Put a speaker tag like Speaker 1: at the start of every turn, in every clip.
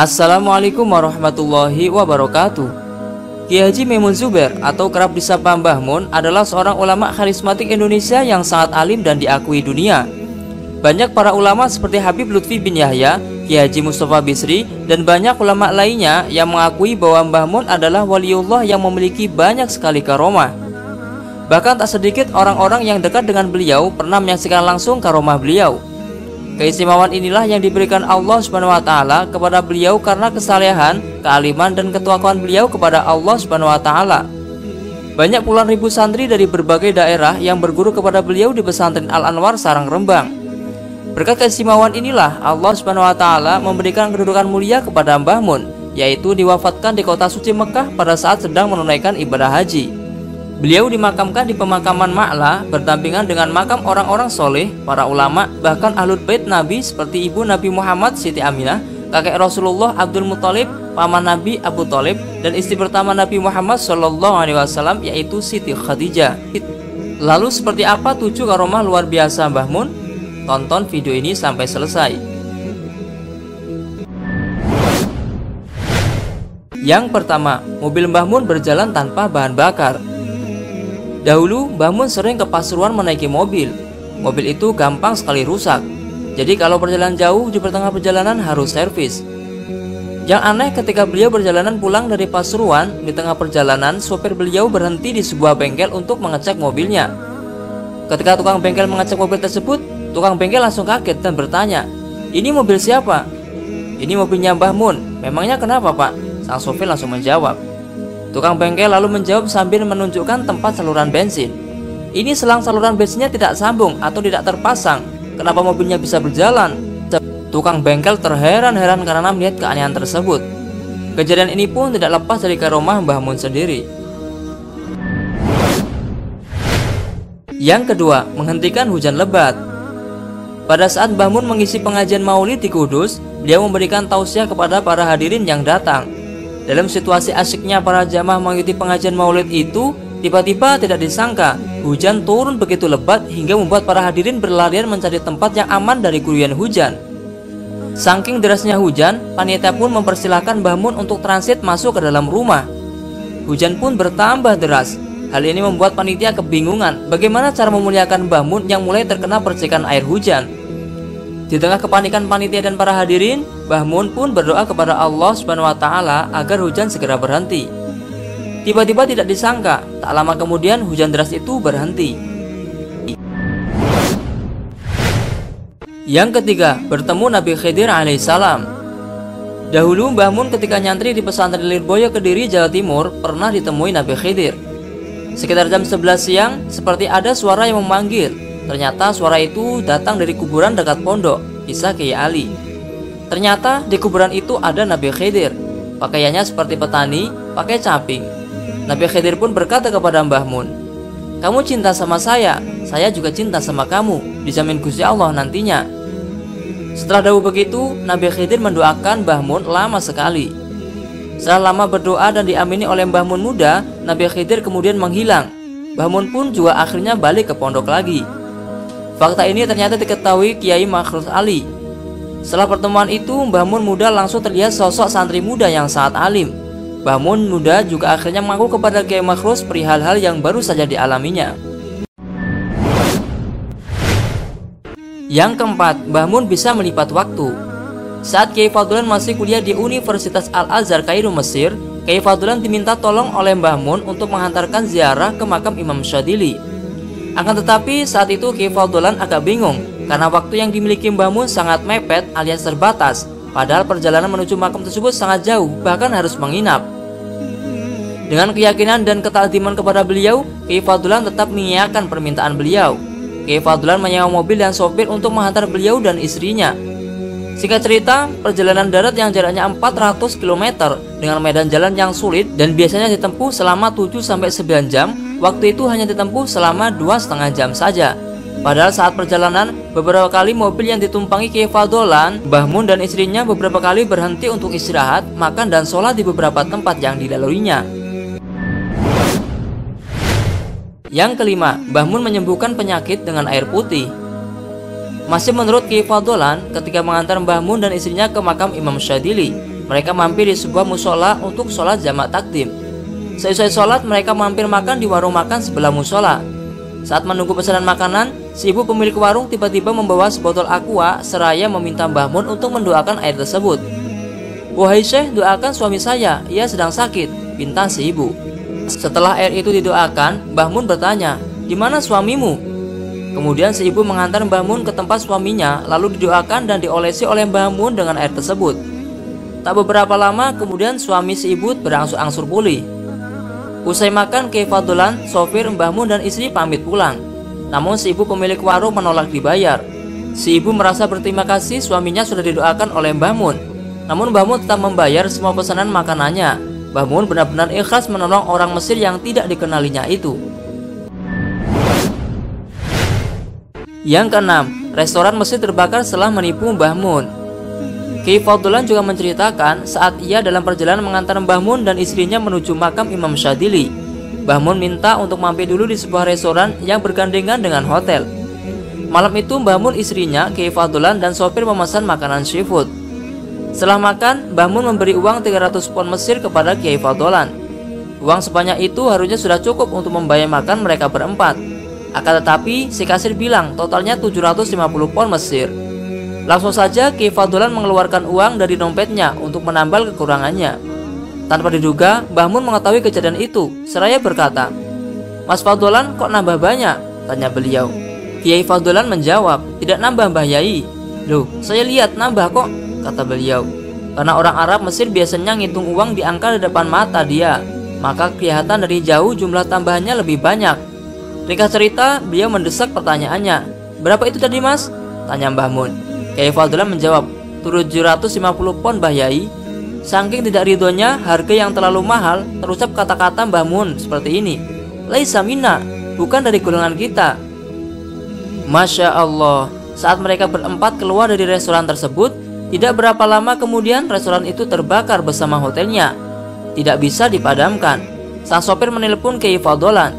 Speaker 1: Assalamualaikum warahmatullahi wabarakatuh. Kiai Haji Maimun Zubair atau kerap disapa Mbah Mun adalah seorang ulama karismatik Indonesia yang sangat alim dan diakui dunia. Banyak para ulama seperti Habib Lutfi bin Yahya, Kiai Haji Mustafa Bisri, dan banyak ulama lainnya yang mengakui bahwa Mbah Mun adalah waliullah yang memiliki banyak sekali karomah. Bahkan tak sedikit orang-orang yang dekat dengan beliau pernah menyaksikan langsung karomah beliau. Keistimewaan inilah yang diberikan Allah Subhanahu wa taala kepada beliau karena kesalehan, kealiman dan ketuakuan beliau kepada Allah Subhanahu wa taala. Banyak puluhan ribu santri dari berbagai daerah yang berguru kepada beliau di pesantren Al-Anwar Sarang Rembang. Berkat keistimewaan inilah Allah Subhanahu wa taala memberikan kedudukan mulia kepada Mbah Mun, yaitu diwafatkan di kota suci Mekah pada saat sedang menunaikan ibadah haji. Beliau dimakamkan di pemakaman Ma'la berdampingan dengan makam orang-orang soleh, para ulama, bahkan ahlul bait Nabi seperti ibu Nabi Muhammad Siti Aminah, kakek Rasulullah Abdul Muthalib, paman Nabi Abu Thalib, dan istri pertama Nabi Muhammad SAW yaitu Siti Khadijah. Lalu seperti apa 7 karomah luar biasa Mbah Mun? Tonton video ini sampai selesai. Yang pertama, mobil Mbah Mun berjalan tanpa bahan bakar. Dahulu, Mbah Mun sering ke Pasuruan menaiki mobil. Mobil itu gampang sekali rusak. Jadi kalau perjalanan jauh di tengah perjalanan harus servis. Yang aneh ketika beliau perjalanan pulang dari Pasuruan, di tengah perjalanan sopir beliau berhenti di sebuah bengkel untuk mengecek mobilnya. Ketika tukang bengkel mengecek mobil tersebut, tukang bengkel langsung kaget dan bertanya, "Ini mobil siapa?" "Ini mobilnya Mbah Mun." "Memangnya kenapa, Pak?" Sang sopir langsung menjawab. Tukang bengkel lalu menjawab sambil menunjukkan tempat saluran bensin. "Ini selang saluran bensinnya tidak sambung atau tidak terpasang. Kenapa mobilnya bisa berjalan?" Tukang bengkel terheran-heran karena melihat keanehan tersebut. Kejadian ini pun tidak lepas dari karomah Mbah Mun sendiri. Yang kedua, menghentikan hujan lebat. Pada saat Mbah Mun mengisi pengajian Maulid di Kudus, beliau memberikan tausiah kepada para hadirin yang datang. Dalam situasi asyiknya para jamaah mengikuti pengajian Maulid itu, tiba-tiba tidak disangka hujan turun begitu lebat hingga membuat para hadirin berlarian mencari tempat yang aman dari guyuran hujan. Saking derasnya hujan, panitia pun mempersilahkan Mbah Mun untuk transit masuk ke dalam rumah. Hujan pun bertambah deras. Hal ini membuat panitia kebingungan bagaimana cara memuliakan Mbah Mun yang mulai terkena percikan air hujan. Di tengah kepanikan panitia dan para hadirin, Mbah Mun pun berdoa kepada Allah Subhanahu wa taala agar hujan segera berhenti. Tiba-tiba tidak disangka, tak lama kemudian hujan deras itu berhenti. Yang ketiga, bertemu Nabi Khidir alaihissalam. Dahulu Mbah Mun ketika nyantri di pesantren Lirboyo Kediri, Jawa Timur, pernah ditemui Nabi Khidir. Sekitar jam 11 siang, seperti ada suara yang memanggil. Ternyata suara itu datang dari kuburan dekat pondok, kisah Kiai Ali. Ternyata di kuburan itu ada Nabi Khidir. Pakaiannya seperti petani, pakai caping. Nabi Khidir pun berkata kepada Mbah Mun, "Kamu cinta sama saya juga cinta sama kamu, dijamin Gusti Allah nantinya." Setelah dahulu begitu, Nabi Khidir mendoakan Mbah Mun lama sekali. Setelah lama berdoa dan diamini oleh Mbah Mun muda, Nabi Khidir kemudian menghilang. Mbah Mun pun juga akhirnya balik ke pondok lagi. Fakta ini ternyata diketahui Kiai Makhrus Ali. Setelah pertemuan itu, Mbah Mun muda langsung terlihat sosok santri muda yang sangat alim. Mbah Mun muda juga akhirnya mengaku kepada Kiai Makhrus perihal hal yang baru saja dialaminya. Yang keempat, Mbah Mun bisa melipat waktu. Saat Kiai Fadlan masih kuliah di Universitas Al-Azhar Kairo, Mesir, Kiai Fadlan diminta tolong oleh Mbah Mun untuk menghantarkan ziarah ke makam Imam Syadzili. Akan tetapi saat itu Kiai Fadlan agak bingung karena waktu yang dimiliki Mbah Mun sangat mepet alias terbatas. Padahal perjalanan menuju makam tersebut sangat jauh, bahkan harus menginap. Dengan keyakinan dan ketakdiman kepada beliau, Kiai Fadlan tetap mengiyakan permintaan beliau. Kiai Fadlan menyewa mobil dan sopir untuk menghantar beliau dan istrinya. Singkat cerita, perjalanan darat yang jaraknya 400 km dengan medan jalan yang sulit dan biasanya ditempuh selama 7-9 jam, waktu itu hanya ditempuh selama 2,5 jam saja. Padahal saat perjalanan, beberapa kali mobil yang ditumpangi Kiai Fadlan, Mbah Mun dan istrinya beberapa kali berhenti untuk istirahat, makan dan sholat di beberapa tempat yang dilaluinya. Yang kelima, Mbah Mun menyembuhkan penyakit dengan air putih. Masih menurut Kiai Fadlan, ketika mengantar Mbah Mun dan istrinya ke makam Imam Syadzili, mereka mampir di sebuah musola untuk sholat jamak takdim. Seusai sholat, mereka mampir makan di warung makan sebelah musola. Saat menunggu pesanan makanan, si ibu pemilik warung tiba-tiba membawa sebotol aqua seraya meminta Mbah Mun untuk mendoakan air tersebut. "Wahai Syekh, doakan suami saya, ia sedang sakit," pinta si ibu. Setelah air itu didoakan, Mbah Mun bertanya, "Di mana suamimu?" Kemudian si ibu mengantar Mbah Mun ke tempat suaminya, lalu didoakan dan diolesi oleh Mbah Mun dengan air tersebut. Tak beberapa lama kemudian suami si ibu berangsur-angsur pulih. Usai makan, Kyai Faudolan, sopir, Mbah Mun dan istri pamit pulang. Namun si ibu pemilik warung menolak dibayar. Si ibu merasa berterima kasih suaminya sudah didoakan oleh Mbah Mun. Namun Mbah Mun tetap membayar semua pesanan makanannya. Mbah Mun benar-benar ikhlas menolong orang Mesir yang tidak dikenalinya itu. Yang keenam, restoran Mesir terbakar setelah menipu Mbah Mun. Kyai Faudolan juga menceritakan saat ia dalam perjalanan mengantar Mbah Mun dan istrinya menuju makam Imam Syadili. Mbah Mun minta untuk mampir dulu di sebuah restoran yang bergandengan dengan hotel. Malam itu Mbah Mun, istrinya, Kyai Faudolan dan sopir memesan makanan seafood. Setelah makan, Mbah Mun memberi uang 300 pon Mesir kepada Kyai Faudolan. Uang sebanyak itu harusnya sudah cukup untuk membayar makan mereka berempat. Akan tetapi si kasir bilang totalnya 750 pon Mesir. Langsung saja Kyai Faudolan mengeluarkan uang dari dompetnya untuk menambal kekurangannya. Tanpa diduga, Mbah Mun mengetahui kejadian itu, seraya berkata, "Mas Faudolan, kok nambah banyak?" tanya beliau. Kyai Faudolan menjawab, "Tidak nambah, Mbah Yai." "Loh, saya lihat nambah kok," kata beliau. Karena orang Arab Mesir biasanya ngitung uang di angka di depan mata dia, maka kelihatan dari jauh jumlah tambahannya lebih banyak. Ringkas cerita, beliau mendesak pertanyaannya. "Berapa itu tadi, Mas?" tanya Mbah Mun. Kyai Faudolan menjawab, 750 pon, Mbah Yai." Saking tidak ridhonya harga yang terlalu mahal, terucap kata-kata Mbah Mun seperti ini, "Laisa minna, bukan dari golongan kita." Masya Allah, saat mereka berempat keluar dari restoran tersebut, tidak berapa lama kemudian restoran itu terbakar bersama hotelnya. Tidak bisa dipadamkan. Sang sopir menelpon Kyai Faudolan.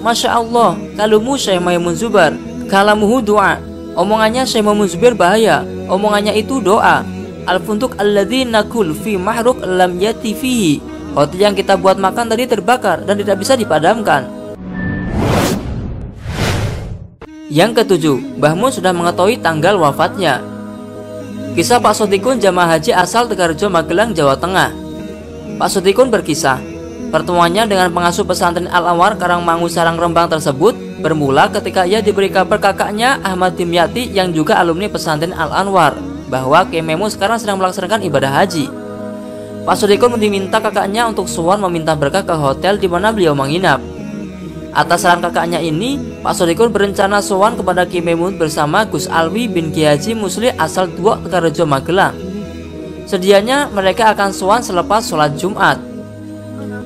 Speaker 1: "Masya Allah, kalumu Syekh Maimun Zubair, kalamuhu doa." Omongannya Syekh Maimun Zubair bahaya, omongannya itu doa. "Al-funduk alladzi nakul fi mahruk lam yati fihi." Hotel yang kita buat makan tadi terbakar dan tidak bisa dipadamkan. Yang ketujuh, Mbah Mun sudah mengetahui tanggal wafatnya. Kisah Pak Sotikun, jamaah haji asal Tegarjo, Magelang, Jawa Tengah. Pak Sotikun berkisah, pertemuannya dengan pengasuh pesantren Al-Anwar Karangmangu, Sarang, Rembang tersebut bermula ketika ia diberi kabar kakaknya Ahmad Dimyati yang juga alumni pesantren Al-Anwar bahwa Kyai Maimun sekarang sedang melaksanakan ibadah haji. Pak Sotikun diminta kakaknya untuk sowan meminta berkah ke hotel di mana beliau menginap. Atas saran kakaknya ini, Pak Sotikun berencana sowan kepada Kyai Maimun bersama Gus Alwi bin Kyai Haji Musli asal Duok, Tegarjo, Magelang. Sedianya mereka akan sowan selepas sholat Jumat.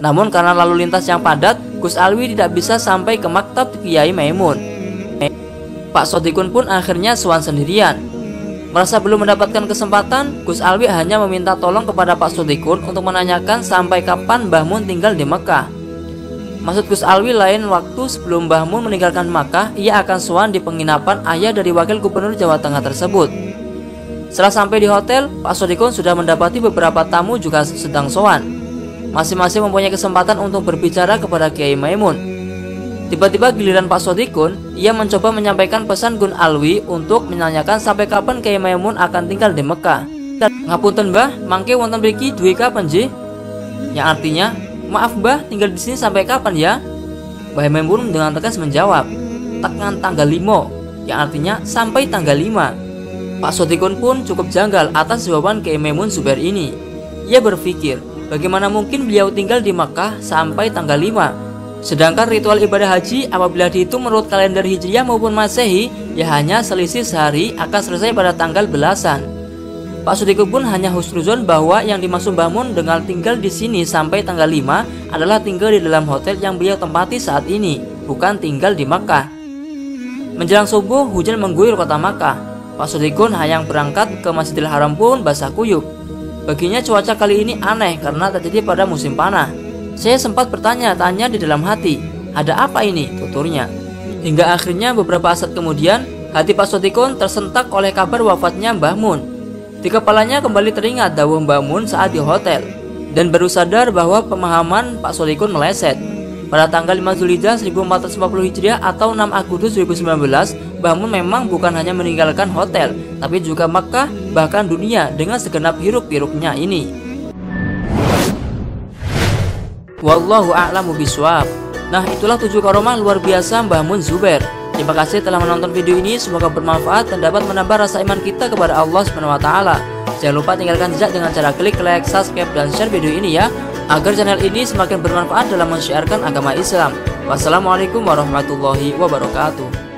Speaker 1: Namun karena lalu lintas yang padat, Gus Alwi tidak bisa sampai ke maktab Kyai Maimun. Pak Sotikun pun akhirnya sowan sendirian. Merasa belum mendapatkan kesempatan, Gus Alwi hanya meminta tolong kepada Pak Sotikun untuk menanyakan sampai kapan Mbah Mun tinggal di Mekah. Maksud Gus Alwi lain waktu sebelum Mbah Mun meninggalkan Makkah, ia akan sowan di penginapan ayah dari wakil gubernur Jawa Tengah tersebut. Setelah sampai di hotel, Pak Sotikun sudah mendapati beberapa tamu juga sedang sowan. Masing-masing mempunyai kesempatan untuk berbicara kepada Kyai Maimun. Tiba-tiba giliran Pak Sotikun, ia mencoba menyampaikan pesan Gun Alwi untuk menanyakan sampai kapan Kyai Maimun akan tinggal di Mekah. "Ngapunten Mbah, mangke wonten mriki duwe kapan nggih?" Yang artinya, "Maaf Mbah, tinggal di sini sampai kapan ya?" Mbah Maimun dengan tegas menjawab, "Tekan tanggal 5," yang artinya sampai tanggal 5. Pak Sotikun pun cukup janggal atas jawaban Kyai Maimun Zubair ini. Ia berpikir, bagaimana mungkin beliau tinggal di Makkah sampai tanggal 5? Sedangkan ritual ibadah haji apabila dihitung menurut kalender Hijriah maupun Masehi, ya hanya selisih sehari akan selesai pada tanggal belasan. Pak Sotikun pun hanya husnuzon bahwa yang dimaksud Mbah Mun dengan tinggal di sini sampai tanggal 5 adalah tinggal di dalam hotel yang beliau tempati saat ini, bukan tinggal di Makkah. Menjelang subuh, hujan mengguyur kota Makkah. Pak Sotikun yang berangkat ke Masjidil Haram pun basah kuyup. Baginya cuaca kali ini aneh karena terjadi pada musim panah. Saya sempat bertanya-tanya di dalam hati, ada apa ini? Tuturnya. Hingga akhirnya beberapa saat kemudian, hati Pak Sotikun tersentak oleh kabar wafatnya Mbah Mun. Di kepalanya kembali teringat dawuh Mbah Mun saat di hotel, dan baru sadar bahwa pemahaman Pak Solikun meleset. Pada tanggal 5 Zulhijjah 1440 Hijriah atau 6 Agustus 2019, Mbah Mun memang bukan hanya meninggalkan hotel, tapi juga Makkah, bahkan dunia dengan segenap hiruk-pikuknya ini. Wallahu a'lamu bishawab. Nah, itulah 7 karomah luar biasa Mbah Mun Zubair. Terima kasih telah menonton video ini, semoga bermanfaat dan dapat menambah rasa iman kita kepada Allah SWT. Jangan lupa tinggalkan jejak dengan cara klik like, subscribe, dan share video ini ya, agar channel ini semakin bermanfaat dalam mensiarkan agama Islam. Wassalamualaikum warahmatullahi wabarakatuh.